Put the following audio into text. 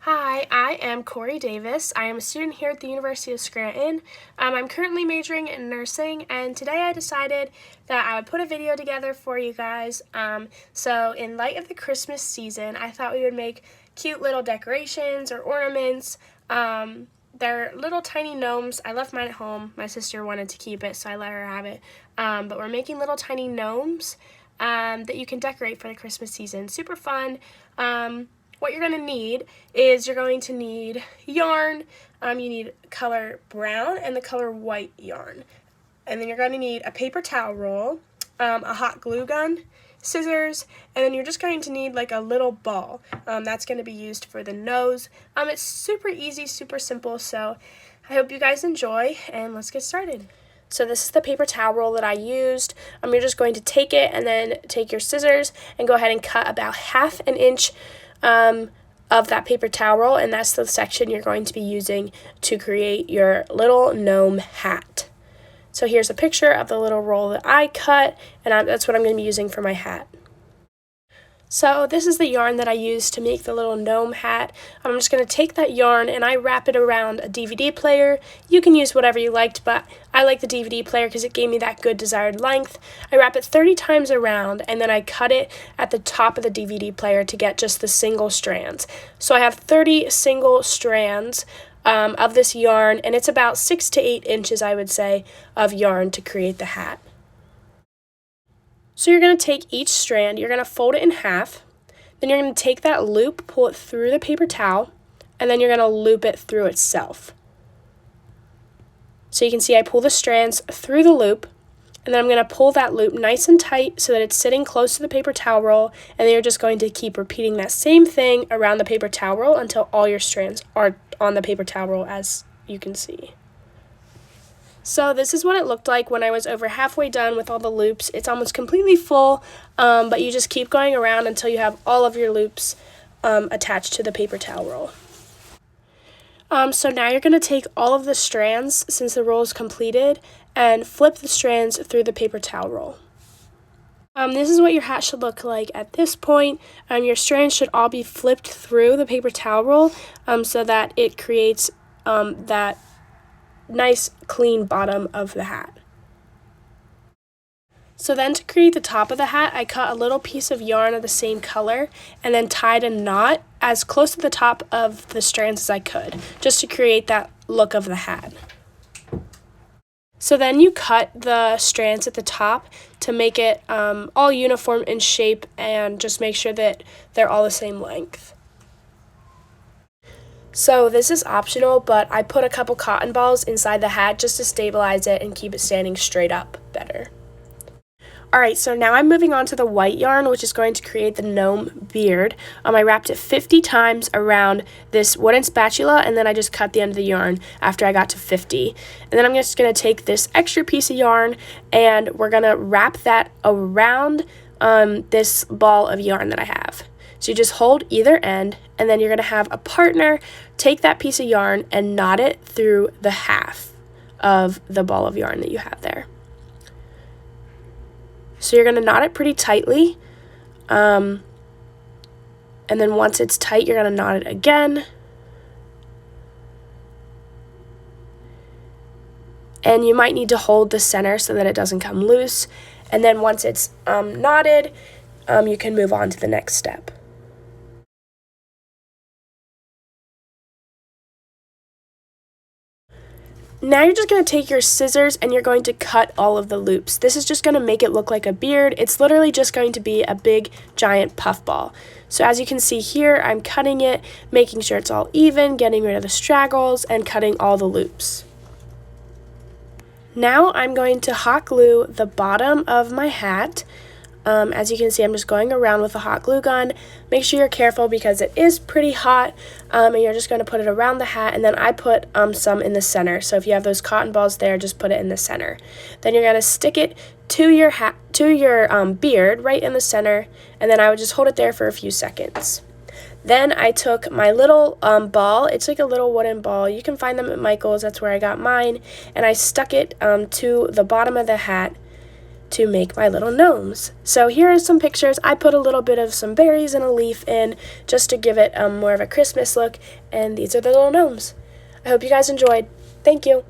Hi, I am Corey Davis. I am a student here at the University of Scranton. I'm currently majoring in nursing, and today I decided that I would put a video together for you guys. So in light of the Christmas season, I thought we would make cute little decorations or ornaments. They're little tiny gnomes. I left mine at home. My sister wanted to keep it, so I let her have it. But we're making little tiny gnomes that you can decorate for the Christmas season. Super fun. What you're going to need is you're going to need yarn. You need color brown and the color white yarn. And then you're going to need a paper towel roll, a hot glue gun, scissors, and then you're just going to need like a little ball. That's going to be used for the nose. It's super easy, super simple, so I hope you guys enjoy, and let's get started. So this is the paper towel roll that I used. You're just going to take it and then take your scissors and go ahead and cut about 1/2 inch of that paper towel roll, and that's the section you're going to be using to create your little gnome hat. So here's a picture of the little roll that I cut, and that's what I'm going to be using for my hat. So this is the yarn that I used to make the little gnome hat. I'm just going to take that yarn and I wrap it around a DVD player. You can use whatever you liked, but I like the DVD player because it gave me that good desired length. I wrap it 30 times around, and then I cut it at the top of the DVD player to get just the single strands. So I have 30 single strands of this yarn, and it's about 6 to 8 inches, I would say, of yarn to create the hat. So you're going to take each strand, you're going to fold it in half, then you're going to take that loop, pull it through the paper towel, and then you're going to loop it through itself. So you can see I pull the strands through the loop, and then I'm going to pull that loop nice and tight so that it's sitting close to the paper towel roll, and then you're just going to keep repeating that same thing around the paper towel roll until all your strands are on the paper towel roll, as you can see. So this is what it looked like when I was over halfway done with all the loops. It's almost completely full, but you just keep going around until you have all of your loops attached to the paper towel roll. So now you're going to take all of the strands, since the roll is completed, and flip the strands through the paper towel roll. This is what your hat should look like at this point. Your strands should all be flipped through the paper towel roll so that it creates that nice clean bottom of the hat. So then to create the top of the hat, I cut a little piece of yarn of the same color and then tied a knot as close to the top of the strands as I could, just to create that look of the hat. So then you cut the strands at the top to make it all uniform in shape and just make sure that they're all the same length. So this is optional, but I put a couple cotton balls inside the hat just to stabilize it and keep it standing straight up better. Alright, so now I'm moving on to the white yarn, which is going to create the gnome beard. I wrapped it 50 times around this wooden spatula, and then I just cut the end of the yarn after I got to 50. And then I'm just going to take this extra piece of yarn, and we're going to wrap that around this ball of yarn that I have. So you just hold either end, and then you're going to have a partner take that piece of yarn and knot it through the half of the ball of yarn that you have there. So you're going to knot it pretty tightly, and then once it's tight, you're going to knot it again. And you might need to hold the center so that it doesn't come loose. And then once it's knotted, you can move on to the next step. Now you're just going to take your scissors and you're going to cut all of the loops. This is just going to make it look like a beard. It's literally just going to be a big giant puff ball. So as you can see here, I'm cutting it, making sure it's all even, getting rid of the straggles, and cutting all the loops. Now I'm going to hot glue the bottom of my hat. As you can see, I'm just going around with a hot glue gun. Make sure you're careful because it is pretty hot, and you're just going to put it around the hat, and then I put some in the center. So if you have those cotton balls there, just put it in the center. Then you're going to stick it to your beard right in the center, and then I would just hold it there for a few seconds. Then I took my little ball. It's like a little wooden ball. You can find them at Michael's. That's where I got mine. And I stuck it to the bottom of the hat to make my little gnomes. So here are some pictures. I put a little bit of some berries and a leaf in just to give it more of a Christmas look, and these are the little gnomes. I hope you guys enjoyed. Thank you.